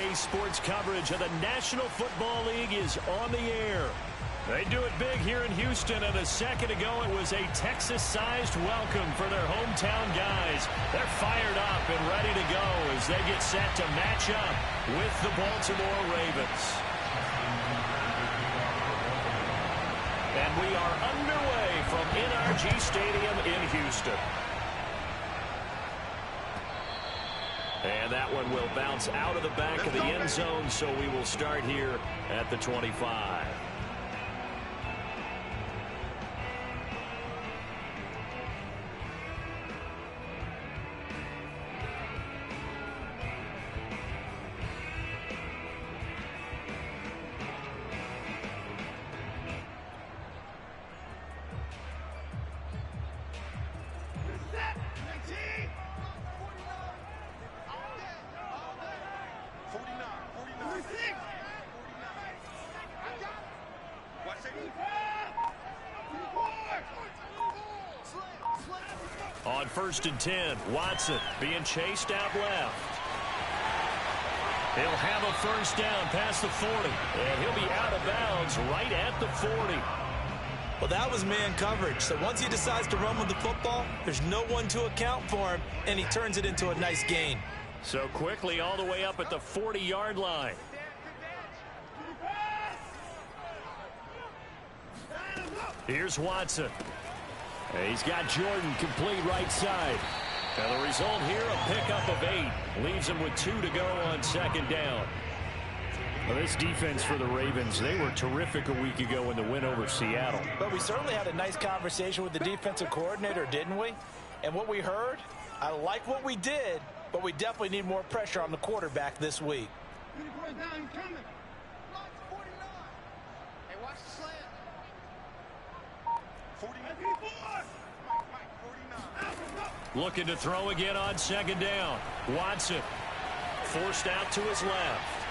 Today's sports coverage of the National Football League is on the air. They do it big here in Houston, and a second ago it was a Texas-sized welcome for their hometown guys. They're fired up and ready to go as they get set to match up with the Baltimore Ravens. And we are underway from NRG Stadium in Houston. And that one will bounce out of the back of the end zone, so we will start here at the 25. On 1st and 10, Watson being chased out left. He'll have a first down past the 40, and he'll be out of bounds right at the 40. Well, that was man coverage. So once he decides to run with the football, there's no one to account for him, and he turns it into a nice gain. So quickly all the way up at the 40-yard line. Here's Watson. He's got Jordan complete right side. And the result here, a pickup of 8. Leaves him with 2 to go on 2nd down. Well, this defense for the Ravens, they were terrific a week ago in the win over Seattle. But we certainly had a nice conversation with the defensive coordinator, didn't we? And what we heard, I like what we did, but we definitely need more pressure on the quarterback this week. Looking to throw again on 2nd down. Watson forced out to his left.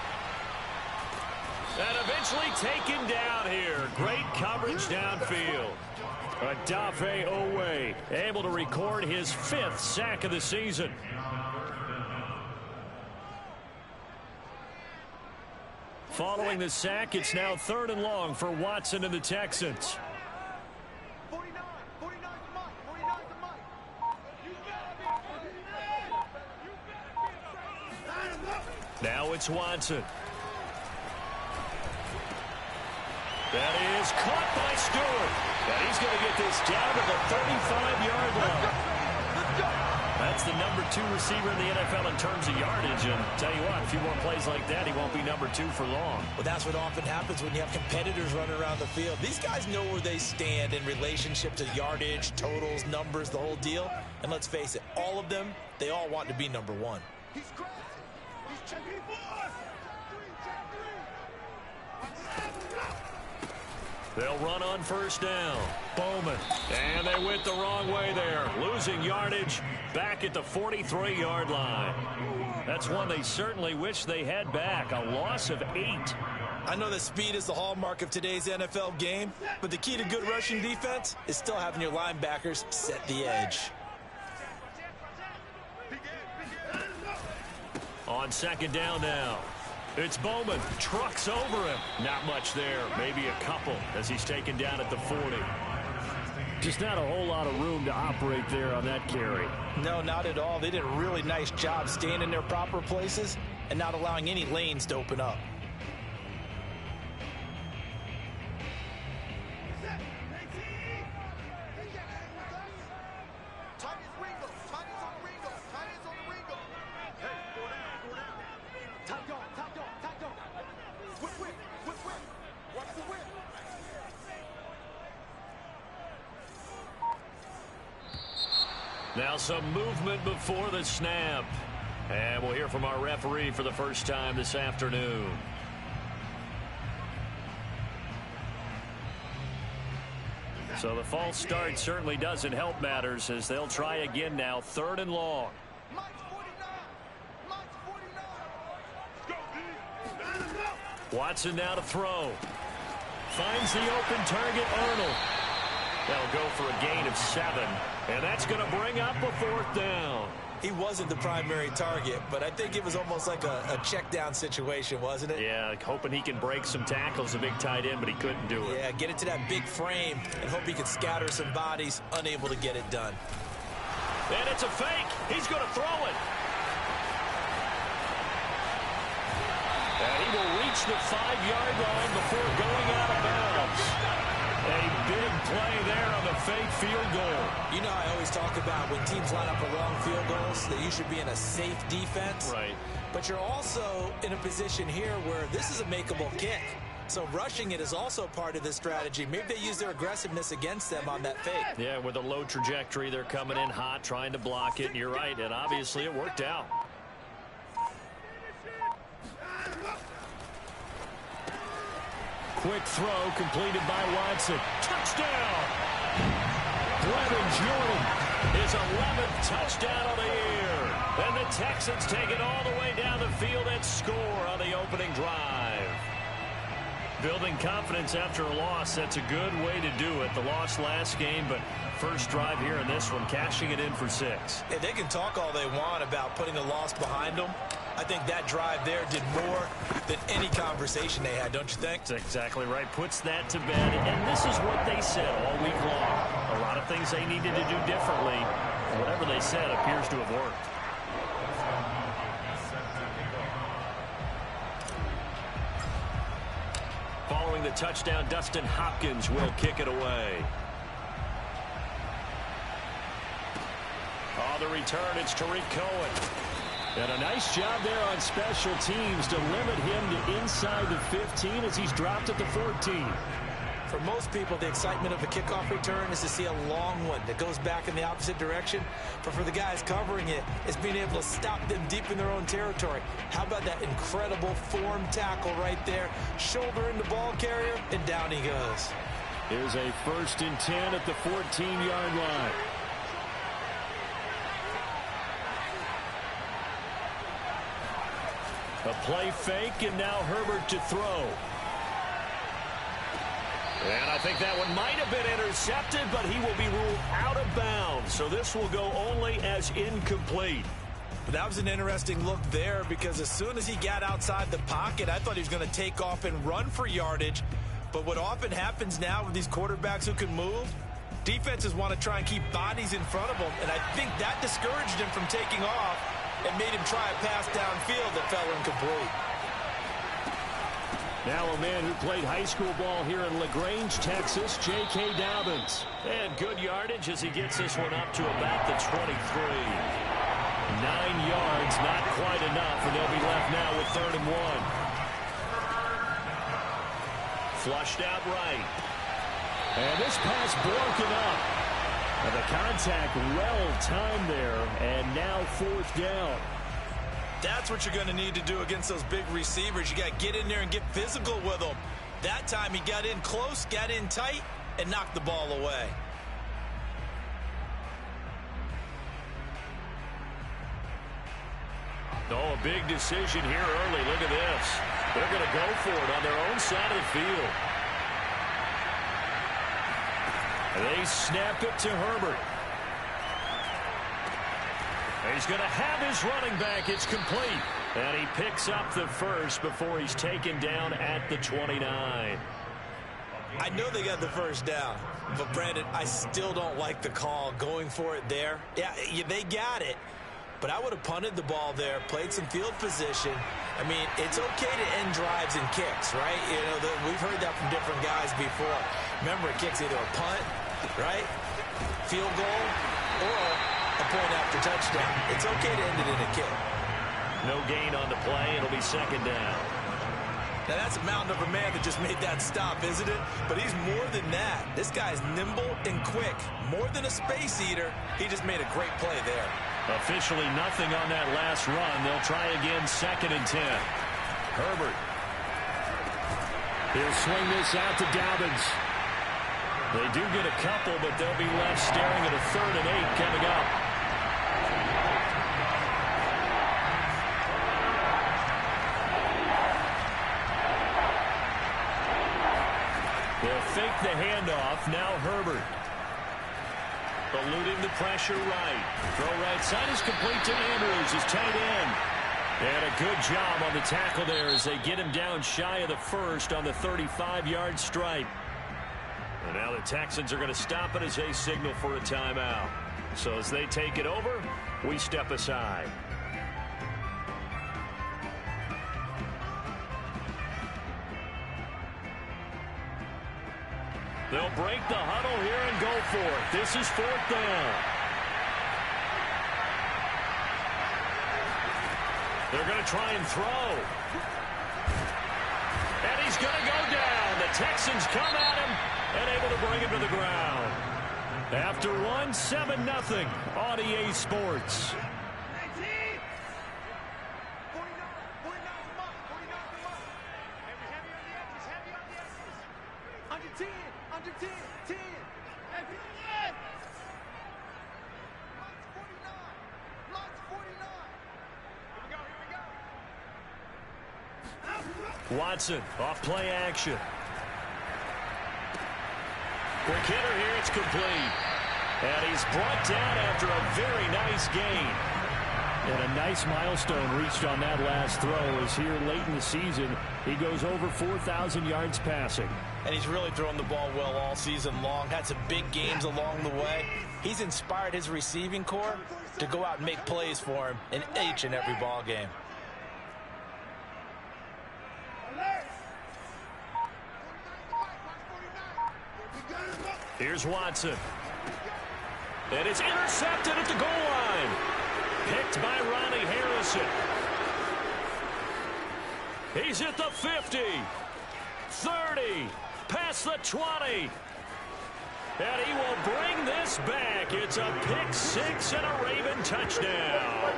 And eventually taken down here. Great coverage downfield. Odafe Owe able to record his 5th sack of the season. Following the sack, it's now 3rd and long for Watson and the Texans. Now it's Watson. That is caught by Stewart. And he's going to get this down to the 35-yard line. That's the number 2 receiver in the NFL in terms of yardage. And tell you what, a few more plays like that, he won't be number 2 for long. Well, that's what often happens when you have competitors running around the field. These guys know where they stand in relationship to yardage, totals, numbers, the whole deal. And let's face it, all of them, they all want to be number 1. They'll run on 1st down. Bowman. And they went the wrong way there. Losing yardage back at the 43-yard line. That's one they certainly wish they had back. A loss of 8. I know that speed is the hallmark of today's NFL game, but the key to good rushing defense is still having your linebackers set the edge. On 2nd down now. It's Bowman. Trucks over him. Not much there. Maybe a couple as he's taken down at the 40. Just not a whole lot of room to operate there on that carry. No, not at all. They did a really nice job staying in their proper places and not allowing any lanes to open up. Now some movement before the snap. And we'll hear from our referee for the first time this afternoon. So the false start certainly doesn't help matters as they'll try again now. 3rd and long. Watson now to throw. Finds the open target, Arnold. That'll go for a gain of 7. And that's going to bring up a 4th down. He wasn't the primary target, but I think it was almost like a check down situation, wasn't it? Yeah, hoping he can break some tackles, a big tight end, but he couldn't do it. Yeah, get it to that big frame and hope he can scatter some bodies, unable to get it done. And it's a fake. He's going to throw it. And he will reach the 5-yard line before going out of bounds. A big play there on the fake field goal. You know, I always talk about when teams line up for long field goals that you should be in a safe defense. Right. But you're also in a position here where this is a makeable kick. So rushing it is also part of this strategy. Maybe they use their aggressiveness against them on that fake. Yeah, with a low trajectory, they're coming in hot, trying to block it. And you're right, and obviously it worked out. Quick throw completed by Watson. Touchdown! Brevin Jordan, his 11th touchdown of the year. And the Texans take it all the way down the field and score on the opening drive. Building confidence after a loss, that's a good way to do it. The loss last game, but first drive here in this one, cashing it in for 6. Hey, they can talk all they want about putting a loss behind them. I think that drive there did more than any conversation they had, don't you think? That's exactly right. Puts that to bed, and this is what they said all week long. A lot of things they needed to do differently. Whatever they said appears to have worked. Following the touchdown, Dustin Hopkins will kick it away. On the return, it's Tariq Cohen. And a nice job there on special teams to limit him to inside the 15 as he's dropped at the 14. For most people, the excitement of a kickoff return is to see a long one that goes back in the opposite direction. But for the guys covering it, it's being able to stop them deep in their own territory. How about that incredible form tackle right there? Shoulder in the ball carrier, and down he goes. Here's a 1st and 10 at the 14-yard line. A play fake, and now Herbert to throw. And I think that one might have been intercepted, but he will be ruled out of bounds. So this will go only as incomplete. That was an interesting look there because as soon as he got outside the pocket, I thought he was going to take off and run for yardage. But what often happens now with these quarterbacks who can move, defenses want to try and keep bodies in front of them. And I think that discouraged him from taking off and made him try a pass downfield that fell incomplete. Now a man who played high school ball here in LaGrange, Texas, J.K. Dobbins. And good yardage as he gets this one up to about the 23. 9 yards, not quite enough, and they'll be left now with 3rd and 1. Flushed out right. And this pass broken up. And the contact well timed there, and now 4th down. That's what you're going to need to do against those big receivers. You got to get in there and get physical with them. That time he got in close, got in tight, and knocked the ball away. Oh, a big decision here early. Look at this. They're going to go for it on their own side of the field. They snap it to Herbert. He's going to have his running back. It's complete. And he picks up the first before he's taken down at the 29. I know they got the first down, but Brandon, I still don't like the call going for it there. Yeah, they got it, but I would have punted the ball there, played some field position. I mean, it's okay to end drives and kicks, right? You know, we've heard that from different guys before. Remember, a kick's either a punt, right, field goal, or a point after touchdown. It's okay to end it in a kick. No gain on the play. It'll be 2nd down. Now, that's a mountain of a man that just made that stop, isn't it? But he's more than that. This guy's nimble and quick. More than a space eater, he just made a great play there. Officially nothing on that last run. They'll try again, 2nd and 10. Herbert. He'll swing this out to Dobbins. They do get a couple, but they'll be left staring at a 3rd and 8 coming up. They'll fake the handoff. Now Herbert. Eluding the pressure right. Throw right side is complete to Andrews, his tight end. And a good job on the tackle there as they get him down shy of the first on the 35-yard stripe. And now the Texans are going to stop it as they signal for a timeout. So as they take it over, we step aside. They'll break the huddle here and go for it. This is 4th down. They're going to try and throw. And he's going to go down. The Texans come at him and able to bring him to the ground. After one, 7-0 on EA Sports. Watson off play action. Quick hitter here, it's complete. And he's brought down after a very nice gain. And a nice milestone reached on that last throw as here late in the season he goes over 4,000 yards passing. And he's really thrown the ball well all season long. Had some big games along the way. He's inspired his receiving corps to go out and make plays for him in each and every ball game. Here's Watson. And it's intercepted at the goal line. Picked by Ronnie Harrison. He's at the 50. 30. Past the 20. And he will bring this back. It's a pick six and a Raven touchdown.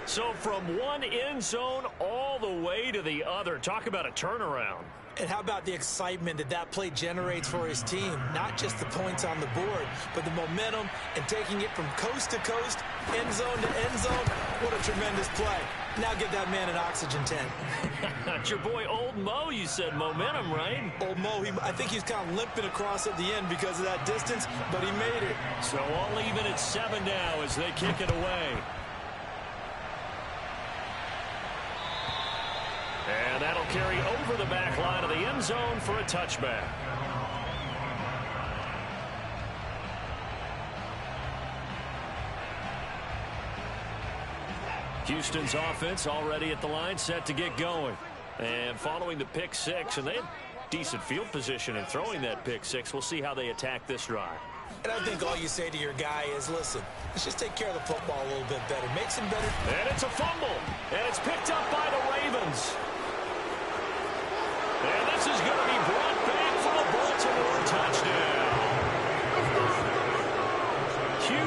So from one end zone all the way to the other. Talk about a turnaround. And how about the excitement that that play generates for his team? Not just the points on the board, but the momentum and taking it from coast to coast, end zone to end zone. What a tremendous play. Now give that man an oxygen tent. It's your boy Old Mo, you said momentum, right? Old Mo, I think he's kind of limping across at the end because of that distance, but he made it. So all even at 7 now as they kick it away. And that'll carry over the back line of the end zone for a touchback. Houston's offense already at the line, set to get going. And following the pick six, and they had decent field position in throwing that pick six. We'll see how they attack this drive. And I think all you say to your guy is, listen, let's just take care of the football a little bit better. Make some better. And it's a fumble. And it's picked up by the Ravens. And this is going to be brought back for a Baltimore touchdown.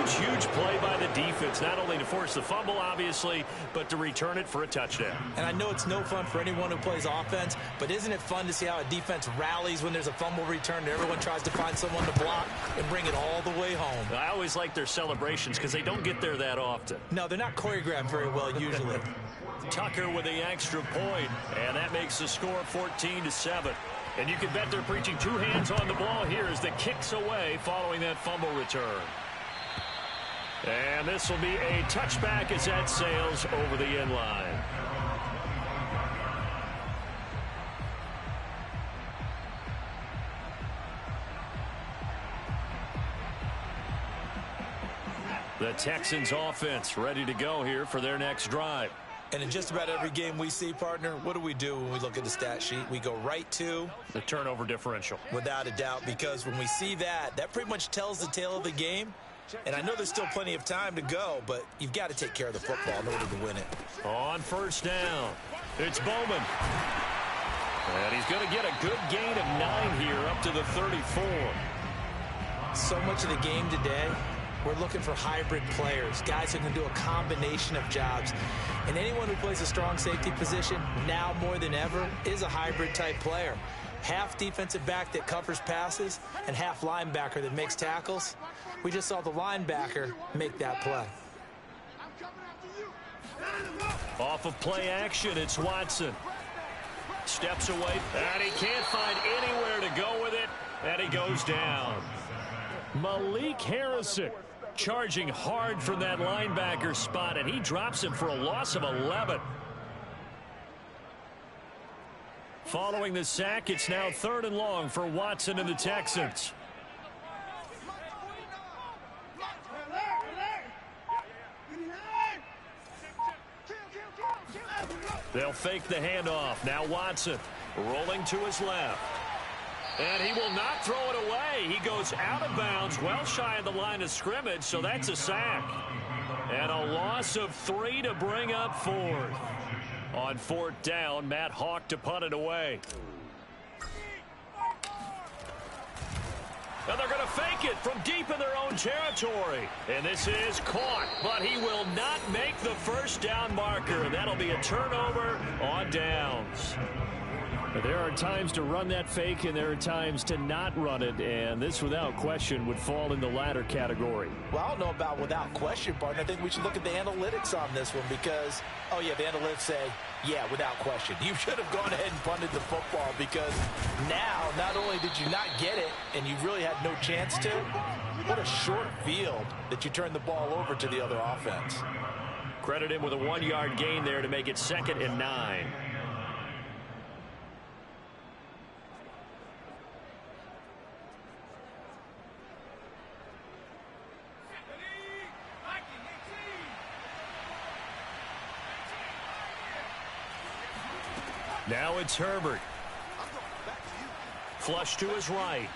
Huge play by the defense, not only to force the fumble, obviously, but to return it for a touchdown. And I know it's no fun for anyone who plays offense, but isn't it fun to see how a defense rallies when there's a fumble return and everyone tries to find someone to block and bring it all the way home? I always like their celebrations because they don't get there that often. No, they're not choreographed very well usually. Tucker with the extra point, and that makes the score 14-7. And you can bet they're preaching two hands on the ball here as the kick's away following that fumble return. And this will be a touchback as that sails over the end line. The Texans offense ready to go here for their next drive. And in just about every game we see, partner, what do we do when we look at the stat sheet? We go right to the turnover differential. Without a doubt, because when we see that, that pretty much tells the tale of the game. And I know there's still plenty of time to go, but you've got to take care of the football in order to win it. On first down, it's Bowman. And he's going to get a good gain of 9 here up to the 34. So much of the game today, we're looking for hybrid players, guys who can do a combination of jobs. And anyone who plays a strong safety position, now more than ever, is a hybrid type player. Half defensive back that covers passes and half linebacker that makes tackles. We just saw the linebacker make that play. Off of play action, it's Watson. Steps away, and he can't find anywhere to go with it, and he goes down. Malik Harrison charging hard from that linebacker spot, and he drops him for a loss of 11. Following the sack, it's now 3rd and long for Watson and the Texans. They'll fake the handoff. Now Watson rolling to his left. And he will not throw it away. He goes out of bounds, well shy of the line of scrimmage, so that's a sack. And a loss of 3 to bring up 4th. On 4th down, Matt Hawk to punt it away. And they're going to fake it from deep in their own territory. And this is caught, but he will not make the first down marker. And that'll be a turnover on downs. There are times to run that fake, and there are times to not run it, and this, without question, would fall in the latter category. Well, I don't know about without question, partner. I think we should look at the analytics on this one because, oh, yeah, the analytics say, yeah, without question. You should have gone ahead and punted the football because now, not only did you not get it, and you really had no chance to, what a short field that you turned the ball over to the other offense. Credit him with a 1-yard gain there to make it 2nd and 9. Now it's Herbert. Flush to his right.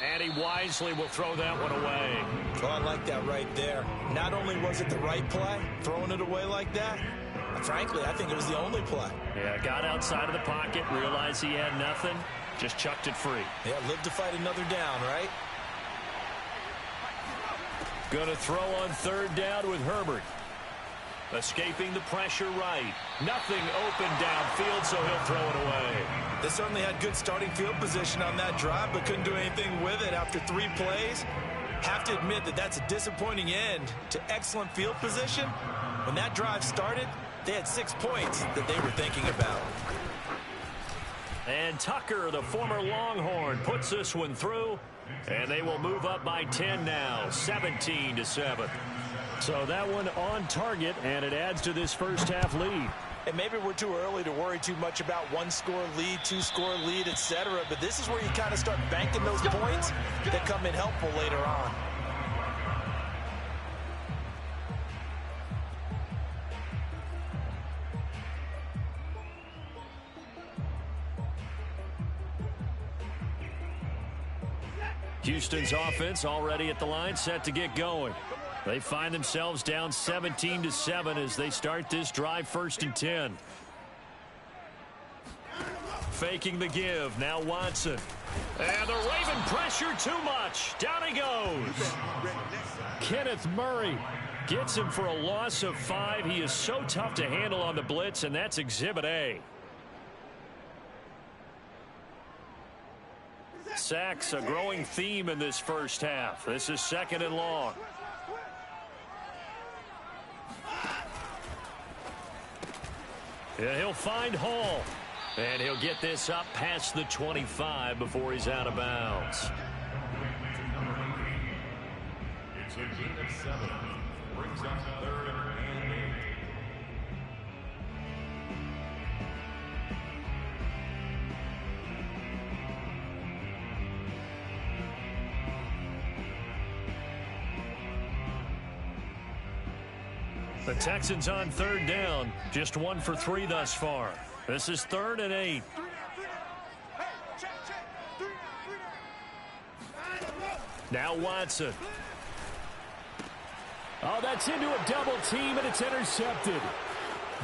And he wisely will throw that one away. Well, I like that right there. Not only was it the right play, throwing it away like that, frankly, I think it was the only play. Yeah, got outside of the pocket, realized he had nothing, just chucked it free. Yeah, live to fight another down, right? Going to throw on 3rd down with Herbert. Escaping the pressure right. Nothing open downfield, so he'll throw it away. They certainly had good starting field position on that drive, but couldn't do anything with it after 3 plays. Have to admit that that's a disappointing end to excellent field position. When that drive started, they had 6 points that they were thinking about. And Tucker, the former Longhorn, puts this one through, and they will move up by 10 now, 17-7. So that one on target, and it adds to this first half lead. And maybe we're too early to worry too much about 1-score lead, 2-score lead, etc. But this is where you kind of start banking those points that come in helpful later on. Houston's offense already at the line, set to get going. They find themselves down 17-7 as they start this drive, 1st and 10. Faking the give. Now Watson. And the Raven pressure too much. Down he goes. Kenneth Murray gets him for a loss of 5. He is so tough to handle on the blitz, and that's Exhibit A. Sacks, a growing theme in this first half. This is 2nd and long. And he'll find Hall. And he'll get this up past the 25 before he's out of bounds. It's a gain of 7. Brings up 3rd and 8. The Texans on 3rd down. Just 1 for 3 thus far. This is 3rd and 8. Now Watson. Oh, that's into a double team, and it's intercepted.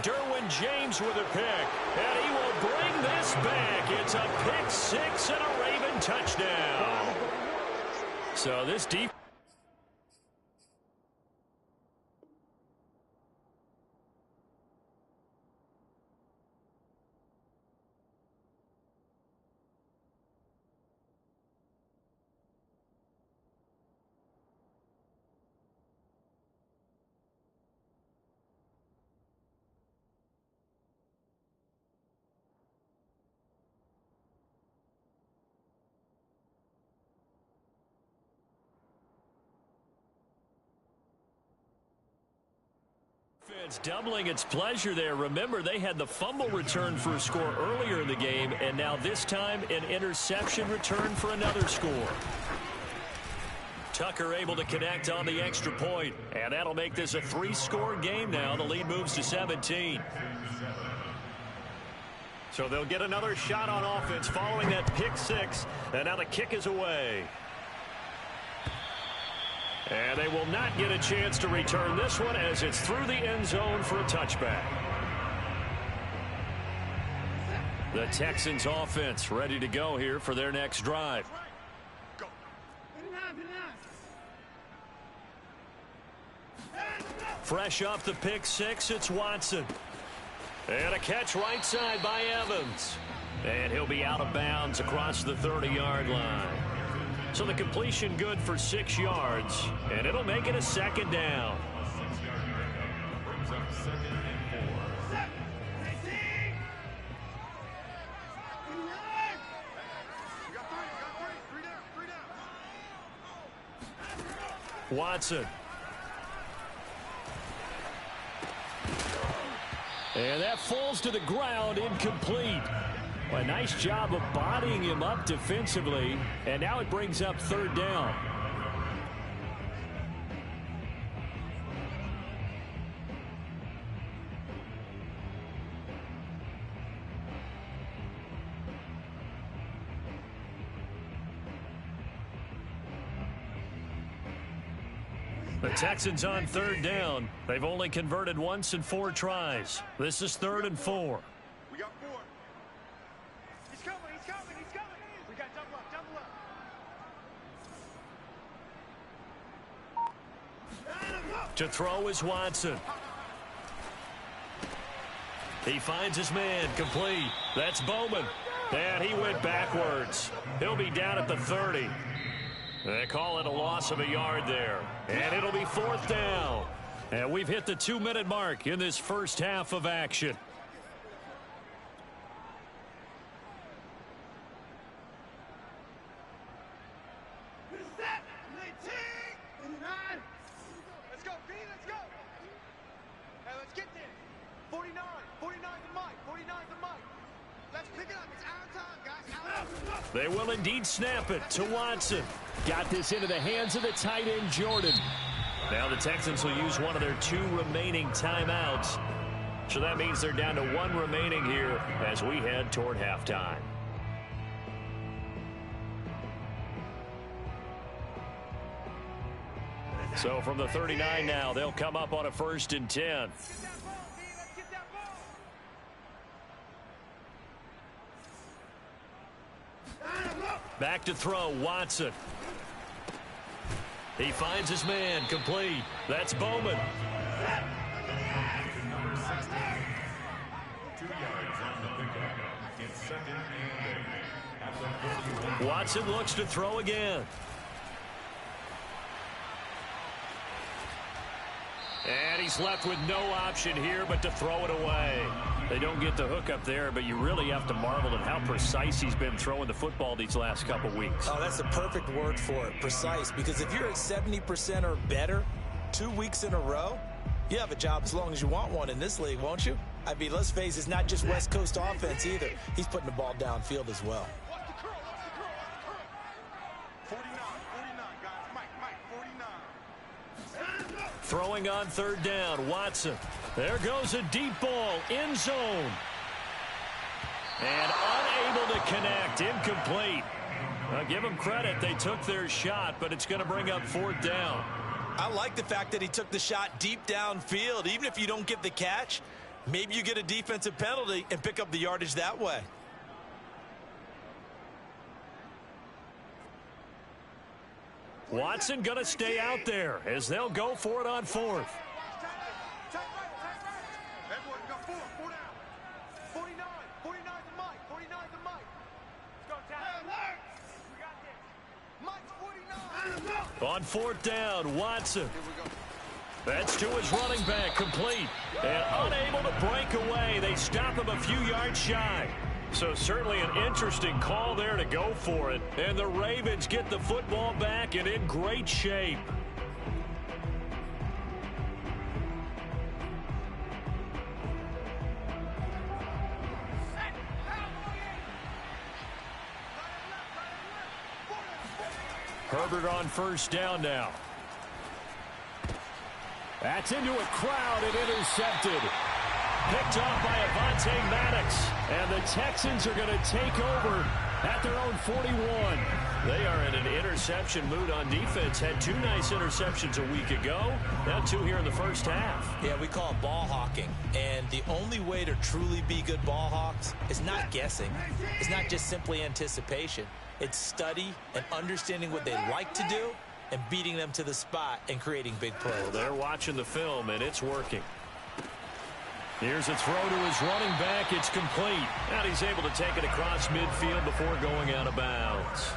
Derwin James with a pick, and he will bring this back. It's a pick 6 and a Raven touchdown. So this defense. It's doubling its pleasure there. Remember, they had the fumble return for a score earlier in the game, and now this time an interception return for another score. Tucker able to connect on the extra point, and that'll make this a 3-score game now. The lead moves to 17. So they'll get another shot on offense following that pick six, and now the kick is away. And they will not get a chance to return this one as it's through the end zone for a touchback. The Texans offense ready to go here for their next drive. Fresh off the pick six, it's Watson. And a catch right side by Evans. And he'll be out of bounds across the 30-yard line. So the completion good for 6 yards, and it'll make it a second down. Brings up 2nd and 4. Watson. And that falls to the ground, incomplete. A nice job of bodying him up defensively, and now it brings up 3rd down. The Texans on 3rd down. They've only converted once in 4 tries. This is 3rd and 4. We got 4. He's coming, he's coming, he's coming. We got double up, double up. To throw is Watson. He finds his man, complete. That's Bowman. And he went backwards. He'll be down at the 30. They call it a loss of a yard there. And it'll be 4th down. And we've hit the 2-minute mark in this first half of action. Let's go, B, let's go. Hey, let's get there. 49, 49 to Mike, 49 to Mike. Let's pick it up. It's our time, guys. Our time. They will indeed snap it to Watson. Got this into the hands of the tight end, Jordan. Now the Texans will use one of their 2 remaining timeouts. So that means they're down to 1 remaining here as we head toward halftime. So from the 39 now, they'll come up on a 1st and 10. Back to throw, Watson. He finds his man, complete. That's Bowman. To number 16. 2 yards on the pickup. It's 2nd and 8. At the 41. Watson looks to throw again. And he's left with no option here but to throw it away. They don't get the hook up there, but you really have to marvel at how precise he's been throwing the football these last couple weeks. Oh, that's the perfect word for it, precise. Because if you're at 70% or better 2 weeks in a row, you have a job as long as you want one in this league, won't you? I mean, let's face it, it's not just West Coast offense either. He's putting the ball downfield as well. Watch the curl, watch the curl, watch the curl. 49, 49, guys. Mike, 49. Throwing on 3rd down, Watson. There goes a deep ball, end zone. And unable to connect, incomplete. Now give them credit, they took their shot, but it's going to bring up 4th down. I like the fact that he took the shot deep downfield. Even if you don't get the catch, maybe you get a defensive penalty and pick up the yardage that way. Watson going to stay out there as they'll go for it on 4th. Tight right. Everyone got 4 down. 49, 49 to Mike, 49 to Mike. Let's go, Ty. We got this. Mike's 49. On 4th down, Watson. That's to his running back, complete. And unable to break away. They stop him a few yards shy. So certainly an interesting call there to go for it. And the Ravens get the football back and in great shape. Herbert on first down now. That's into a crowd and intercepted. Picked off by Avonte Maddox. And the Texans are going to take over at their own 41. They are in an interception mood on defense. Had 2 nice interceptions a week ago. Now 2 here in the first half. Yeah, we call it ball hawking. And the only way to truly be good ball hawks is not guessing. It's not just simply anticipation. It's study and understanding what they like to do and beating them to the spot and creating big plays. Well, they're watching the film, and it's working. Here's a throw to his running back. It's complete. And he's able to take it across midfield before going out of bounds.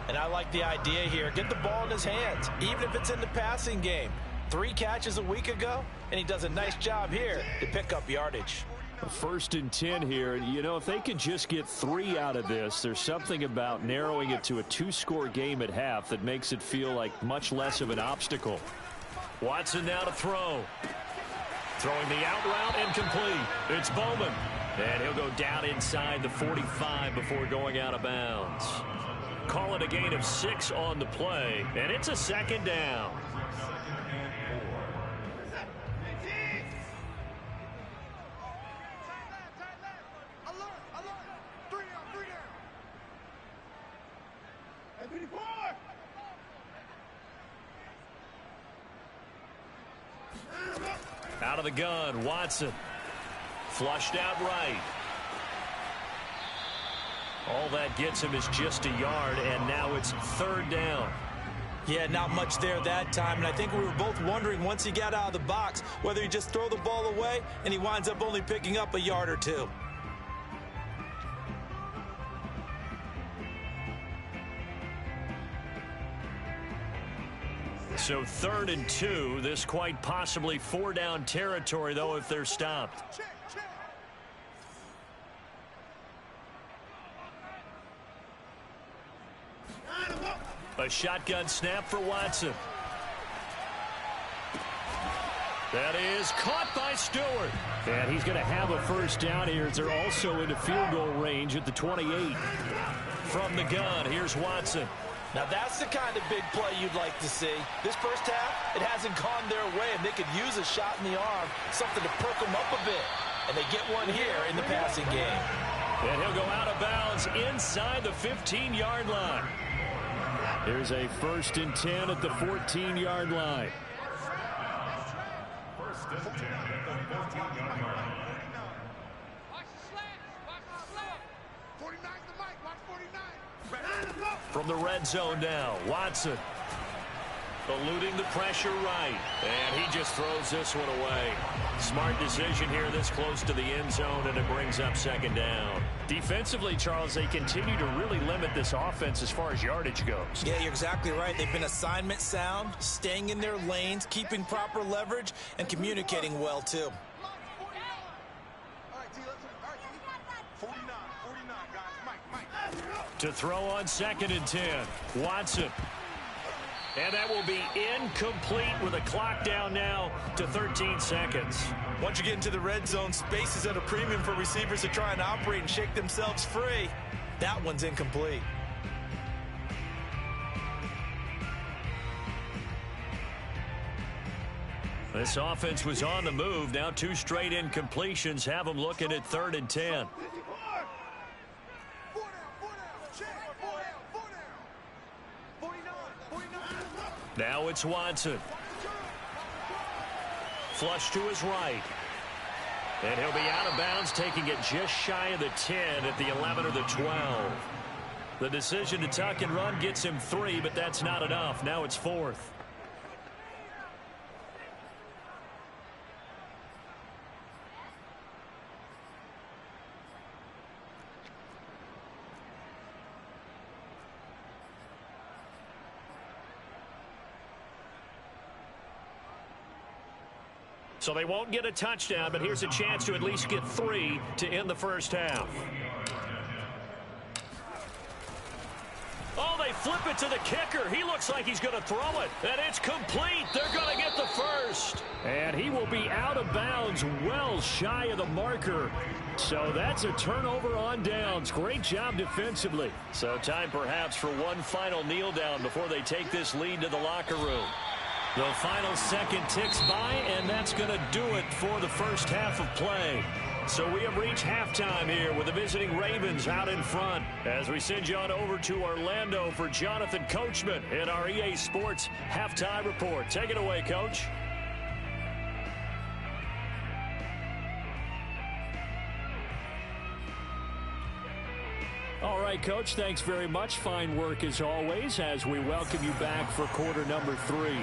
And I like the idea here. Get the ball in his hands, even if it's in the passing game. 3 catches a week ago, and he does a nice job here to pick up yardage. 1st and 10 here. You know, if they could just get 3 out of this, there's something about narrowing it to a 2-score game at half that makes it feel like much less of an obstacle. Watson now to throw. Throwing the out route, incomplete. It's Bowman. And he'll go down inside the 45 before going out of bounds. Call it a gain of 6 on the play, and it's a 2nd down. Out of the gun, Watson. Flushed out right. All that gets him is just a yard, and now it's 3rd down. Yeah, not much there that time, and I think we were both wondering once he got out of the box whether he just throw the ball away, and he winds up only picking up a yard or 2. So 3rd and 2, this quite possibly 4-down territory, though, if they're stopped. A shotgun snap for Watson. That is caught by Stewart. And he's going to have a 1st down here as they're also into field goal range at the 28. From the gun, here's Watson. Now that's the kind of big play you'd like to see. This first half, it hasn't gone their way, and they could use a shot in the arm, something to perk them up a bit. And they get one here in the passing game. And he'll go out of bounds inside the 15-yard line. Here's a 1st and 10 at the 14-yard line. 1st and 10 at the 14-yard line. Watch the slant. Watch the slant. 49's the mic. Watch 49. From the red zone now, Watson. Eluding the pressure right. And he just throws this one away. Smart decision here this close to the end zone, and it brings up 2nd down. Defensively, Charles, they continue to really limit this offense as far as yardage goes. Yeah, you're exactly right. They've been assignment sound, staying in their lanes, keeping proper leverage, and communicating well, too. All right, T, listen. All right, T. 49, guys. Mike. To throw on 2nd and 10, Watson. And that will be incomplete with a clock down now to 13 seconds. Once you get into the red zone, space is at a premium for receivers to try and operate and shake themselves free. That one's incomplete. This offense was on the move. Now 2 straight incompletions have them looking at 3rd and 10. Now it's Watson. Flush to his right. And he'll be out of bounds, taking it just shy of the 10 at the 11 or the 12. The decision to tuck and run gets him 3, but that's not enough. Now it's 4th. So they won't get a touchdown, but here's a chance to at least get 3 to end the first half. Oh, they flip it to the kicker. He looks like he's going to throw it, and it's complete. They're going to get the first. And he will be out of bounds, well shy of the marker. So that's a turnover on downs. Great job defensively. So time perhaps for one final kneel down before they take this lead to the locker room. The final second ticks by, and that's going to do it for the first half of play. So we have reached halftime here with the visiting Ravens out in front. As we send you on over to Orlando for Jonathan Coachman in our EA Sports Halftime Report. Take it away, Coach. All right, Coach, thanks very much. Fine work as always as we welcome you back for quarter number 3.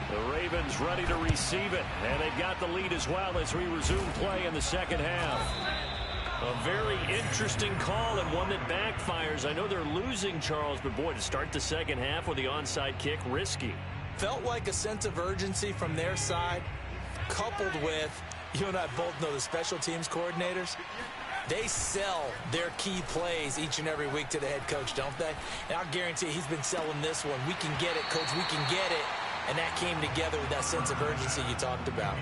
The Ravens ready to receive it, and they've got the lead as well as we resume play in the second half. A very interesting call and one that backfires. I know they're losing, Charles, but boy, to start the second half with the onside kick, risky. Felt like a sense of urgency from their side, coupled with, you and I both know the special teams coordinators. They sell their key plays each and every week to the head coach, don't they? And I'll guarantee he's been selling this one. We can get it, coach, we can get it. And that came together with that sense of urgency you talked about.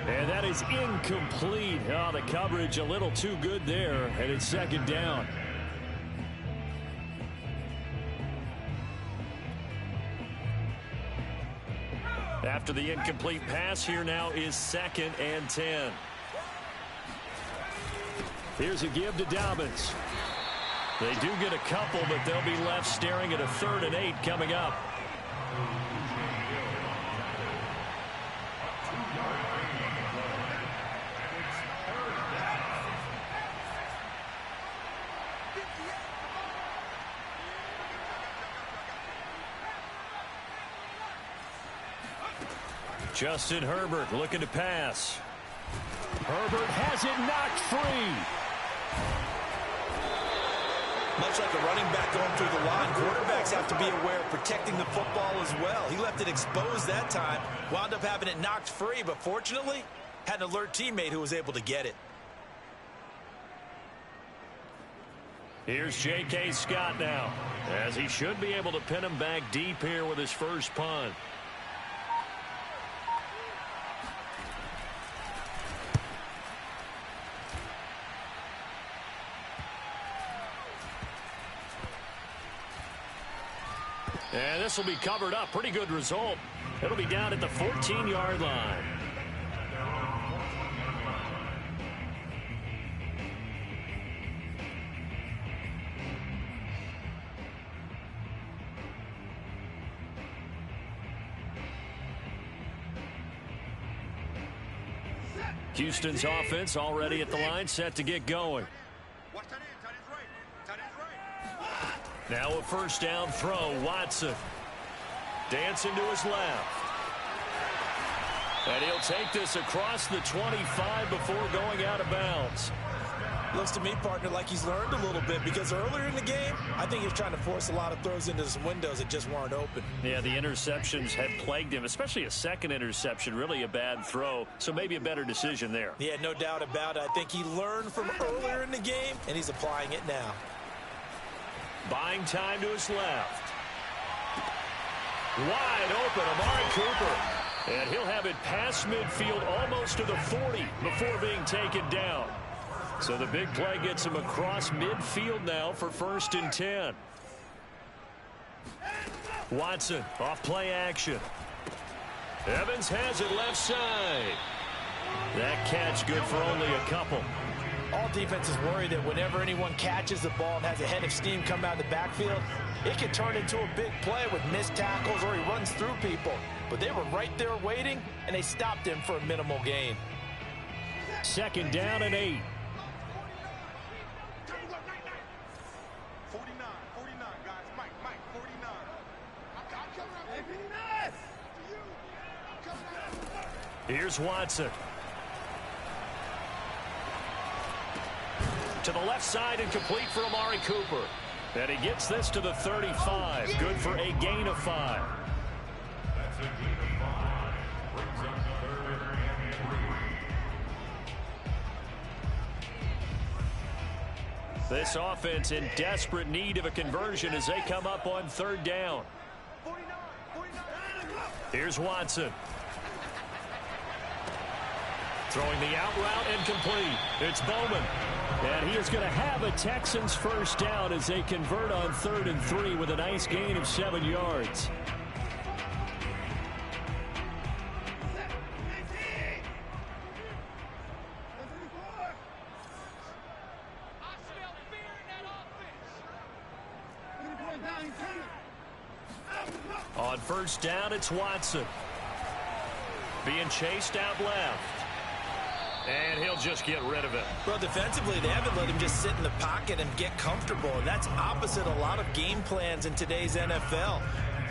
And that is incomplete. Oh, the coverage a little too good there, and it's second down. After the incomplete pass, here now is 2nd and 10. Here's a give to Dobbins. They do get a couple, but they'll be left staring at a 3rd and 8 coming up. Justin Herbert looking to pass. Herbert has it knocked free. Much like a running back going through the line, quarterbacks have to be aware of protecting the football as well. He left it exposed that time, wound up having it knocked free, but fortunately had an alert teammate who was able to get it. Here's J.K. Scott now, as he should be able to pin him back deep here with his first punt. And this will be covered up. Pretty good result. It'll be down at the 14-yard line. Houston's offense already at the line, set to get going. Now a first down throw, Watson. Dancing to his left. And he'll take this across the 25 before going out of bounds. Looks to me, partner, like he's learned a little bit, because earlier in the game, I think he was trying to force a lot of throws into some windows that just weren't open. Yeah, the interceptions had plagued him, especially a second interception, really a bad throw, so maybe a better decision there. Yeah, no doubt about it. I think he learned from earlier in the game, and he's applying it now. Buying time to his left. Wide open, Amari Cooper. And he'll have it past midfield almost to the 40 before being taken down. So the big play gets him across midfield now for 1st and 10. Watson off play action. Evans has it left side. That catch good for only a couple. All defenses worry that whenever anyone catches the ball and has a head of steam come out of the backfield, it can turn into a big play with missed tackles or he runs through people. But they were right there waiting, and they stopped him for a minimal gain. 2nd down and 8. 49, guys. Mike, 49. Here's Watson. To the left side and complete for Amari Cooper. And he gets this to the 35. Good for a gain of 5. That's a gain of 5. Brings up 3rd and 3. This offense in desperate need of a conversion as they come up on 3rd down. 49. Here's Watson. Throwing the out route and complete. It's Bowman. And he is going to have a Texans first down as they convert on 3rd and 3 with a nice gain of 7 yards. On first down, it's Watson. Being chased out left. And he'll just get rid of it. Well, defensively, they haven't let him just sit in the pocket and get comfortable. And that's opposite a lot of game plans in today's NFL.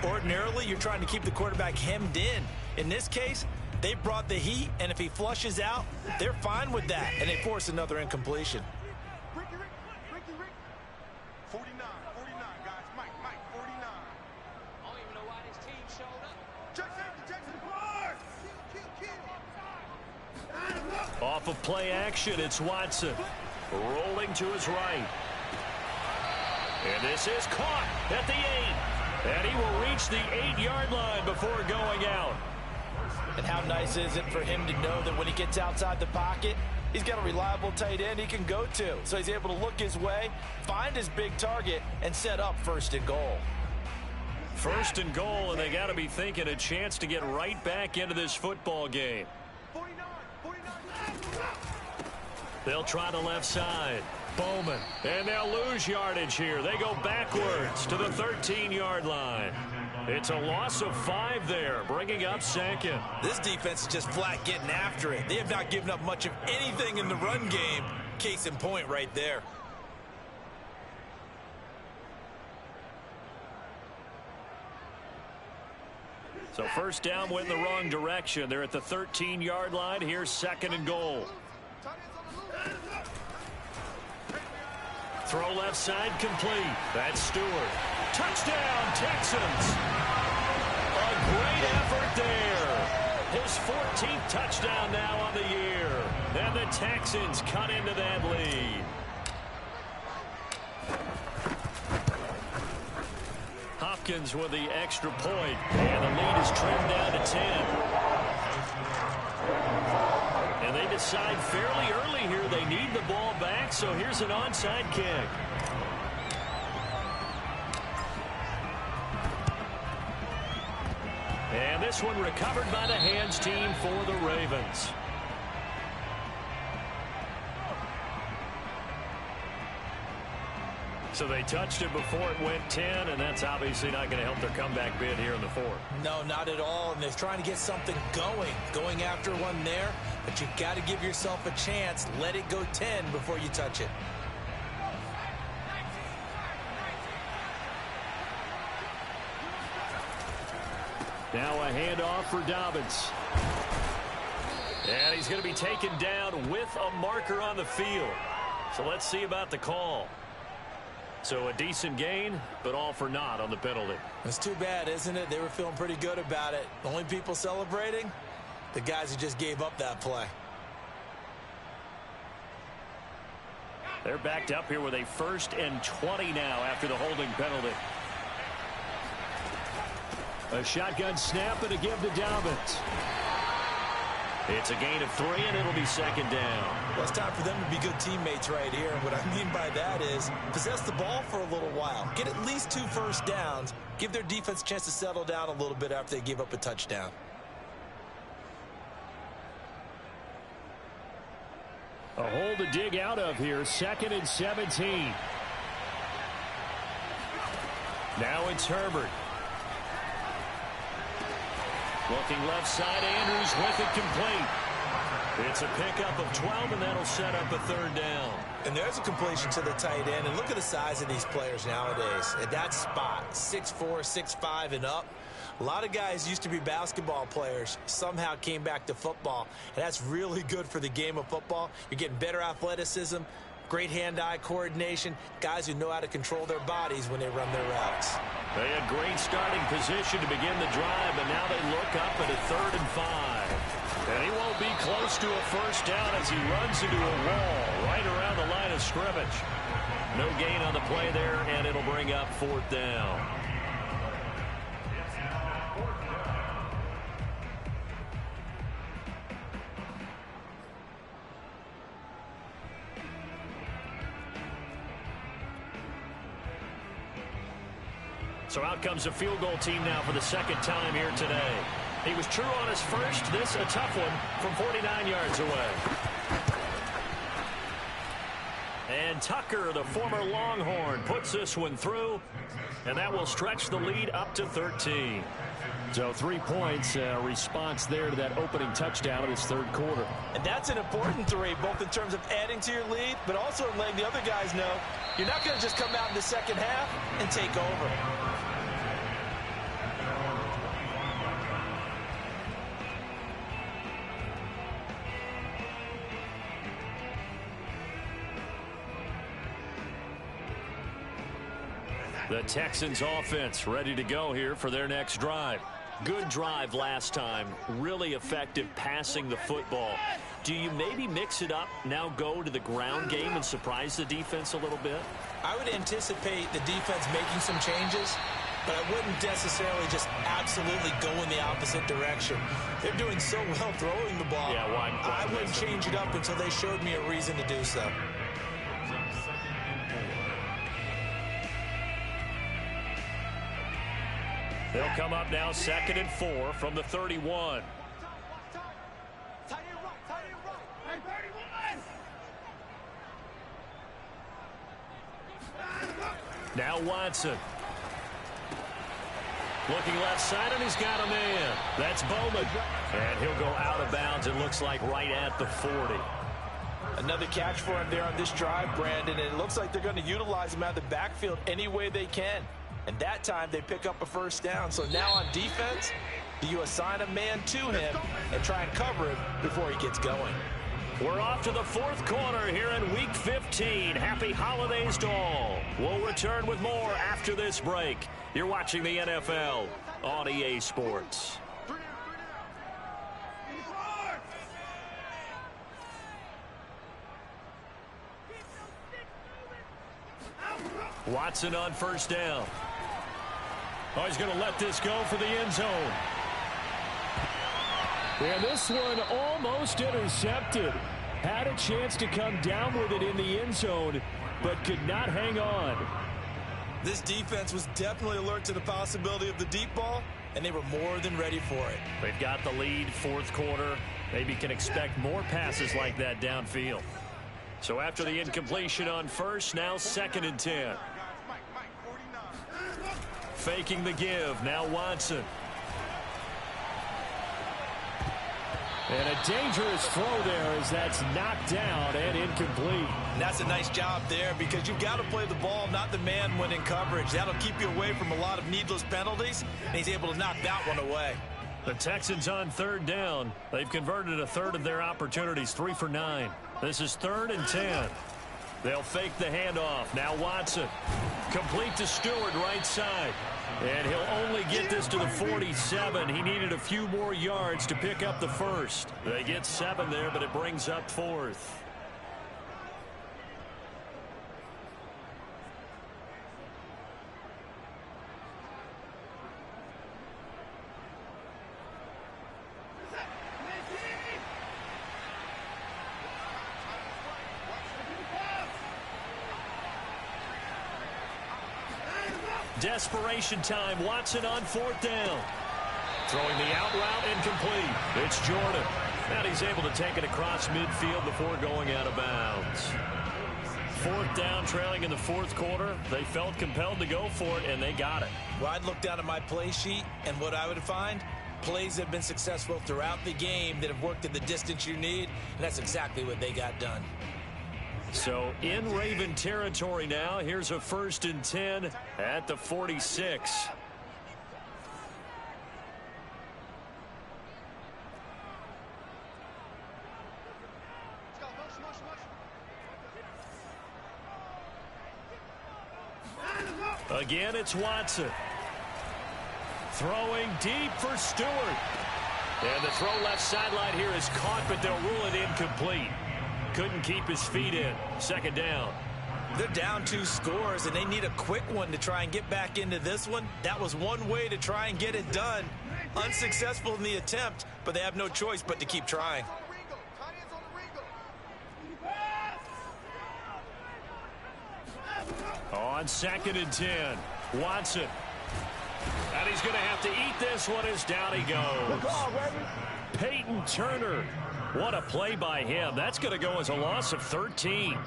Ordinarily, you're trying to keep the quarterback hemmed in. In this case, they brought the heat, and if he flushes out, they're fine with that. And they force another incompletion. Ricky, 49, guys. Mike, 49. I don't even know why this team showed up. Jackson. Off of play action, it's Watson. Rolling to his right. And this is caught at the 8. And he will reach the 8-yard line before going out. And how nice is it for him to know that when he gets outside the pocket, he's got a reliable tight end he can go to. So he's able to look his way, find his big target, and set up 1st and goal. 1st and goal, and they got to be thinking a chance to get right back into this football game. 49. They'll try the left side. Bowman. And they'll lose yardage here. They go backwards to the 13-yard line. It's a loss of 5 there, bringing up 2nd. This defense is just flat getting after it. They have not given up much of anything in the run game. Case in point right there. So first down went in the wrong direction. They're at the 13-yard line. Here's 2nd and goal. Throw left side complete. That's Stewart. Touchdown, Texans. A great effort there. His 14th touchdown now on the year. And the Texans cut into that lead. Hopkins with the extra point, and the lead is trimmed down to 10. And they decide fairly early here they need the ball back, so here's an onside kick. And this one recovered by the hands team for the Ravens. So they touched it before it went 10, and that's obviously not going to help their comeback bid here in the 4th. No, not at all. And they're trying to get something going after one there. But you've got to give yourself a chance. Let it go 10 before you touch it. Now a handoff for Dobbins. And he's going to be taken down with a marker on the field. So let's see about the call. So a decent gain, but all for naught on the penalty. It's too bad, isn't it? They were feeling pretty good about it. The only people celebrating, the guys who just gave up that play. They're backed up here with a 1st and 20 now after the holding penalty. A shotgun snap and a give to Dobbins. It's a gain of 3, and it'll be 2nd down. Well, it's time for them to be good teammates right here. And what I mean by that is possess the ball for a little while. Get at least 2 first downs. Give their defense a chance to settle down a little bit after they give up a touchdown. A hole to dig out of here. 2nd and 17. Now it's Herbert. Looking left side, Andrews with it complete. It's a pickup of 12, and that'll set up a 3rd down. And there's a completion to the tight end. And look at the size of these players nowadays. At that spot, 6'4", 6'5", and up. A lot of guys used to be basketball players, somehow came back to football. And that's really good for the game of football. You're getting better athleticism, great hand-eye coordination, guys who know how to control their bodies when they run their routes. They had great starting position to begin the drive, but now they look up at a 3rd and 5. And he won't be close to a first down as he runs into a wall right around the line of scrimmage. No gain on the play there, and it'll bring up 4th down. So out comes a field goal team now for the second time here today. He was true on his first. This a tough one from 49 yards away. And Tucker, the former Longhorn, puts this one through. And that will stretch the lead up to 13. So 3 points, response there to that opening touchdown of this third quarter. And that's an important 3, both in terms of adding to your lead, but also in letting the other guys know you're not going to just come out in the second half and take over. The Texans offense ready to go here for their next drive. Good drive last time. Really effective passing the football. Do you maybe mix it up, now go to the ground game and surprise the defense a little bit? I would anticipate the defense making some changes, but I wouldn't necessarily just absolutely go in the opposite direction. They're doing so well throwing the ball. Yeah, why I wouldn't change it up until they showed me a reason to do so. They'll come up now 2nd and 4 from the 31. Now Watson. Looking left side, and he's got a man. That's Bowman. And he'll go out of bounds, it looks like right at the 40. Another catch for him there on this drive, Brandon, and it looks like they're going to utilize him out of the backfield any way they can. And that time they pick up a first down. So now on defense, do you assign a man to him and try and cover him before he gets going? We're off to the fourth quarter here in Week 15. Happy holidays to all. We'll return with more after this break. You're watching the NFL on EA Sports. Watson on first down. Oh, he's going to let this go for the end zone. And this one almost intercepted. Had a chance to come down with it in the end zone, but could not hang on. This defense was definitely alert to the possibility of the deep ball, and they were more than ready for it. They've got the lead, fourth quarter. Maybe can expect more passes like that downfield. So after the incompletion on first, now 2nd and 10. Faking the give, now Watson. And a dangerous throw there as that's knocked down and incomplete. And that's a nice job there because you've got to play the ball, not the man when in coverage. That'll keep you away from a lot of needless penalties, and he's able to knock that one away. The Texans on third down. They've converted a third of their opportunities, 3 for 9. This is 3rd and 10. They'll fake the handoff. Now Watson. Complete to Stewart, right side. And he'll only get this to the 47. He needed a few more yards to pick up the first. They get 7 there, but it brings up 4th. Desperation time. Watson on 4th down. Throwing the out route, incomplete. It's Jordan. And he's able to take it across midfield before going out of bounds. 4th down, trailing in the 4th quarter. They felt compelled to go for it, and they got it. Well, I'd look down at my play sheet, and what I would find, plays have been successful throughout the game that have worked at the distance you need, and that's exactly what they got done. So in Raven territory now. Here's a 1st and 10 at the 46. Again, it's Watson. Throwing deep for Stewart. And the throw left sideline here is caught, but they'll rule it incomplete. Couldn't keep his feet in. 2nd down. They're down 2 scores, and they need a quick one to try and get back into this one. That was one way to try and get it done. Unsuccessful in the attempt, but they have no choice but to keep trying. On 2nd and 10. Watson. he's going to have to eat this one as down he goes. Peyton Turner. What a play by him. That's going to go as a loss of 13.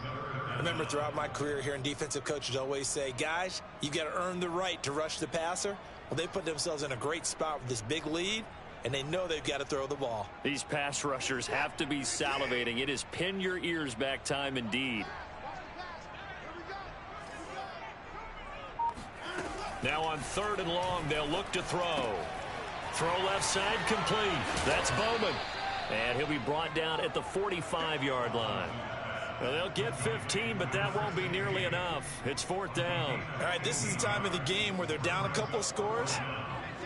Remember, throughout my career here in defensive coaches always say, guys, you've got to earn the right to rush the passer. Well, they put themselves in a great spot with this big lead, and they know they've got to throw the ball. These pass rushers have to be salivating. It is pin your ears back time indeed. Now on 3rd and long, they'll look to throw. Throw left side complete. That's Bowman. And he'll be brought down at the 45-yard line. Well, they'll get 15, but that won't be nearly enough. It's 4th down. All right, this is the time of the game where they're down a couple of scores,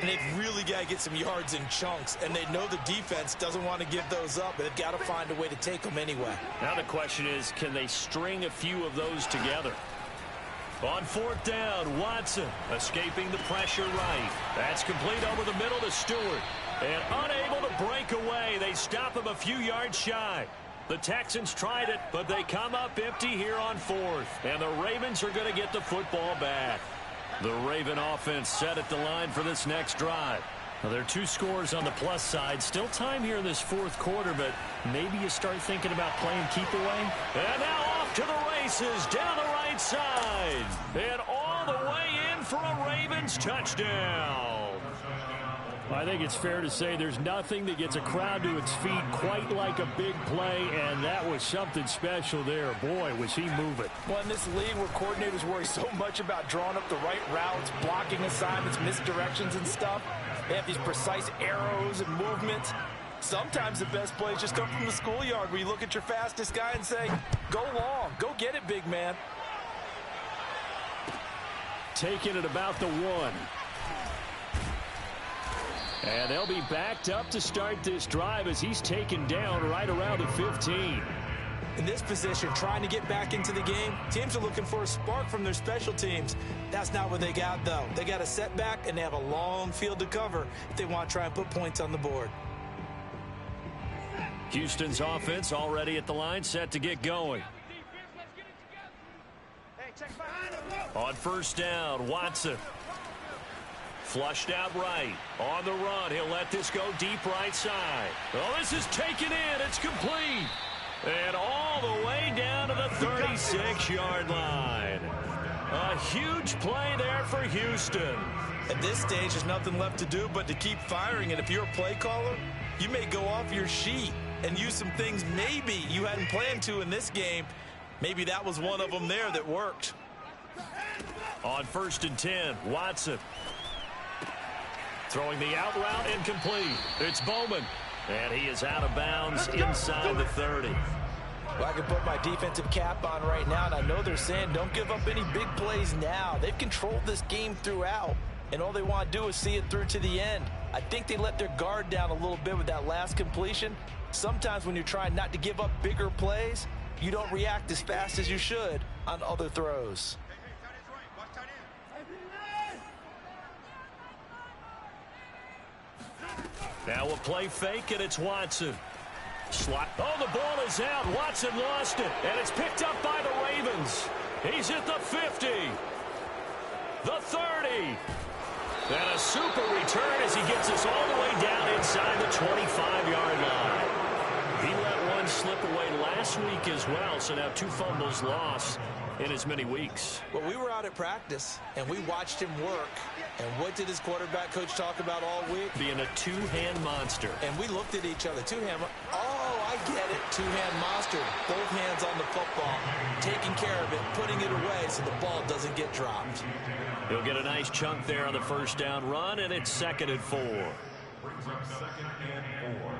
and they've really got to get some yards in chunks, and they know the defense doesn't want to give those up, but they've got to find a way to take them anyway. Now the question is, can they string a few of those together? On 4th down, Watson escaping the pressure right. That's complete over the middle to Stewart. And unable to break away. They stop him a few yards shy. The Texans tried it, but they come up empty here on 4th. And the Ravens are going to get the football back. The Raven offense set at the line for this next drive. Now, there are 2 scores on the plus side. Still time here in this 4th quarter, but maybe you start thinking about playing keep away. And now off to the races down the right side. And all the way in for a Ravens touchdown. I think it's fair to say there's nothing that gets a crowd to its feet quite like a big play, and that was something special there. Boy, was he moving. Well, in this league where coordinators worry so much about drawing up the right routes, blocking assignments, misdirections and stuff, they have these precise arrows and movements. Sometimes the best plays just come from the schoolyard where you look at your fastest guy and say, go long, go get it, big man. Taking it about the 1. And they'll be backed up to start this drive as he's taken down right around the 15. In this position, trying to get back into the game, teams are looking for a spark from their special teams. That's not what they got, though. They got a setback, and they have a long field to cover if they want to try and put points on the board. Houston's offense already at the line, set to get going. On 1st down, Watson. Flushed out right. On the run, he'll let this go deep right side. Oh, this is taken in. It's complete. And all the way down to the 36-yard line. A huge play there for Houston. At this stage, there's nothing left to do but to keep firing. And if you're a play caller, you may go off your sheet and use some things maybe you hadn't planned to in this game. Maybe that was one of them there that worked. On 1st and 10, Watson. Throwing the out route incomplete. It's Bowman. And he is out of bounds inside the 30. Well, I can put my defensive cap on right now, and I know they're saying don't give up any big plays now. They've controlled this game throughout, and all they want to do is see it through to the end. I think they let their guard down a little bit with that last completion. Sometimes when you're trying not to give up bigger plays, you don't react as fast as you should on other throws. Now a play fake, and it's Watson. Slot. Oh, the ball is out. Watson lost it, and it's picked up by the Ravens. He's at the 50. The 30. And a super return as he gets us all the way down inside the 25-yard line. He let one slip away last week as well, so now 2 fumbles lost in as many weeks. Well, we were out at practice, and we watched him work. And what did his quarterback coach talk about all week? Being a 2-hand monster. And we looked at each other. 2-hand. Oh, I get it. 2-hand monster. Both hands on the football. Taking care of it. Putting it away so the ball doesn't get dropped. He'll get a nice chunk there on the 1st down run, and it's 2nd and 4. Brings up 2nd and 4.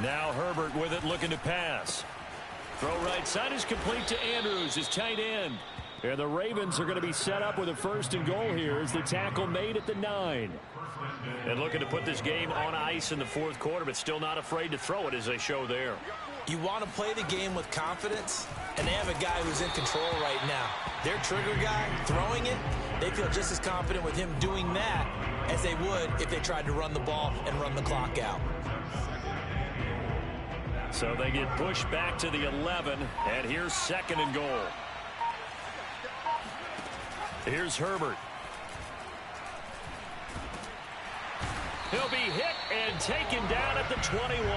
Now Herbert with it, looking to pass. Throw right side is complete to Andrews, his tight end. And the Ravens are going to be set up with a 1st and goal here as the tackle made at the 9. And looking to put this game on ice in the 4th quarter, but still not afraid to throw it as they show there. You want to play the game with confidence, and they have a guy who's in control right now. Their trigger guy throwing it, they feel just as confident with him doing that as they would if they tried to run the ball and run the clock out. So they get pushed back to the 11, and here's 2nd and goal. Here's Herbert. He'll be hit and taken down at the 21.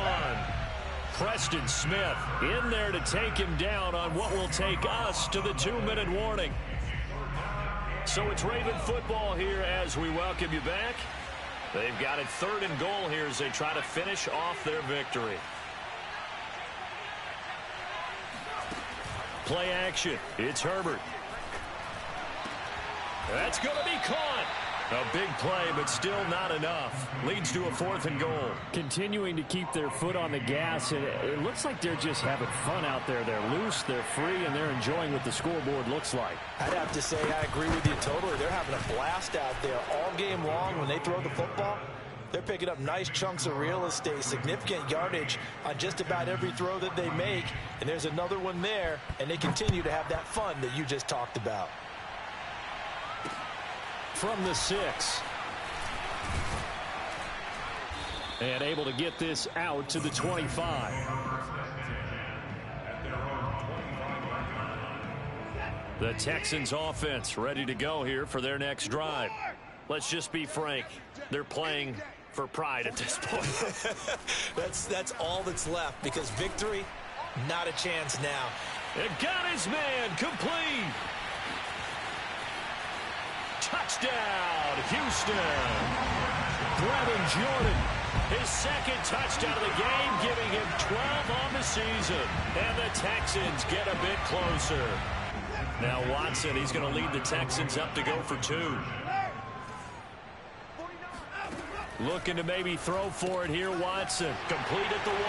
Preston Smith in there to take him down on what will take us to the 2-minute warning. So it's Raven football here as we welcome you back. They've got it 3rd and goal here as they try to finish off their victory. Play action. It's Herbert. That's going to be caught. A big play, but still not enough. Leads to a 4th and goal. Continuing to keep their foot on the gas, and it looks like they're just having fun out there. They're loose, they're free, and they're enjoying what the scoreboard looks like. I'd have to say I agree with you totally. They're having a blast out there all game long when they throw the football. They're picking up nice chunks of real estate, significant yardage on just about every throw that they make. And there's another one there, and they continue to have that fun that you just talked about. From the 6. And able to get this out to the 25. The Texans offense ready to go here for their next drive. Let's just be frank. They're playing for pride at this point. That's all that's left, because victory, not a chance now. It got his man complete. Touchdown, Houston. Brevin Jordan, his 2nd touchdown of the game, giving him 12 on the season. And the Texans get a bit closer. Now Watson, he's going to lead the Texans up to go for 2. Looking to maybe throw for it here, Watson. Complete at the 1.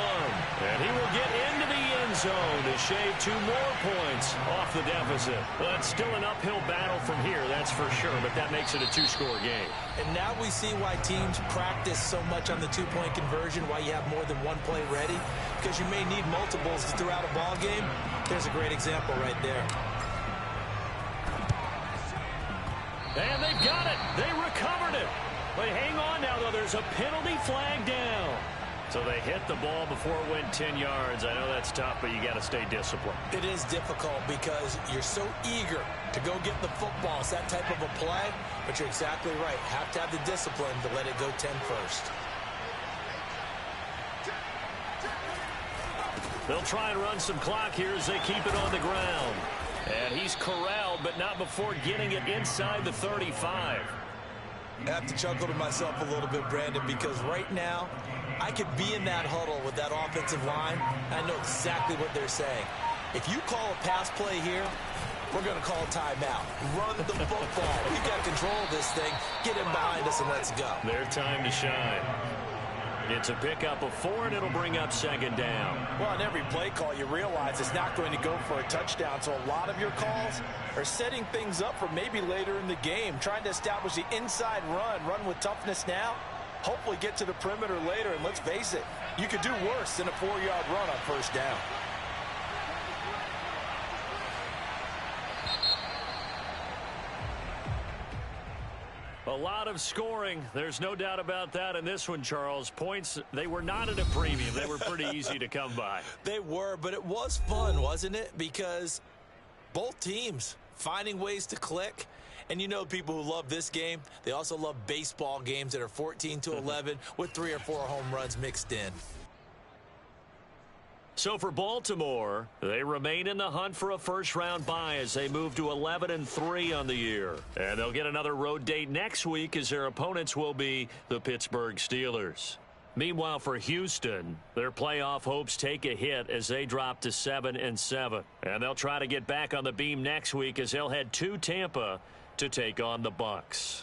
And he will get into the end zone to shave 2 more points off the deficit. Well, it's still an uphill battle from here, that's for sure, but that makes it a 2-score game. And now we see why teams practice so much on the 2-point conversion, why you have more than one play ready, because you may need multiples throughout a ball game. There's a great example right there. And they've got it. They recovered it. They hang on now, though. There's a penalty flag down. So they hit the ball before it went 10 yards. I know that's tough, but you got to stay disciplined. It is difficult because you're so eager to go get the football. It's that type of a play, but you're exactly right. Have to have the discipline to let it go 10 first. They'll try and run some clock here as they keep it on the ground. And he's corralled, but not before getting it inside the 35. I have to chuckle to myself a little bit, Brandon, because right now I could be in that huddle with that offensive line. I know exactly what they're saying. If you call a pass play here, we're going to call a timeout. Run the football. We've got control of this thing. Get him behind us and let's go. Their time to shine. It's a pickup of 4, and it'll bring up 2nd down. Well, on every play call, you realize it's not going to go for a touchdown. So a lot of your calls are setting things up for maybe later in the game, trying to establish the inside run with toughness now, hopefully get to the perimeter later. And let's face it, you could do worse than a 4-yard run on 1st down. A lot of scoring. There's no doubt about that in this one, Charles. Points, they were not at a premium. They were pretty easy to come by. They were, but it was fun, wasn't it? Because both teams finding ways to click. And you know people who love this game, they also love baseball games that are 14-11 with 3 or 4 home runs mixed in. So for Baltimore, they remain in the hunt for a first-round bye as they move to 11-3 on the year. And they'll get another road date next week as their opponents will be the Pittsburgh Steelers. Meanwhile, for Houston, their playoff hopes take a hit as they drop to 7-7. And they'll try to get back on the beam next week as they'll head to Tampa to take on the Bucs.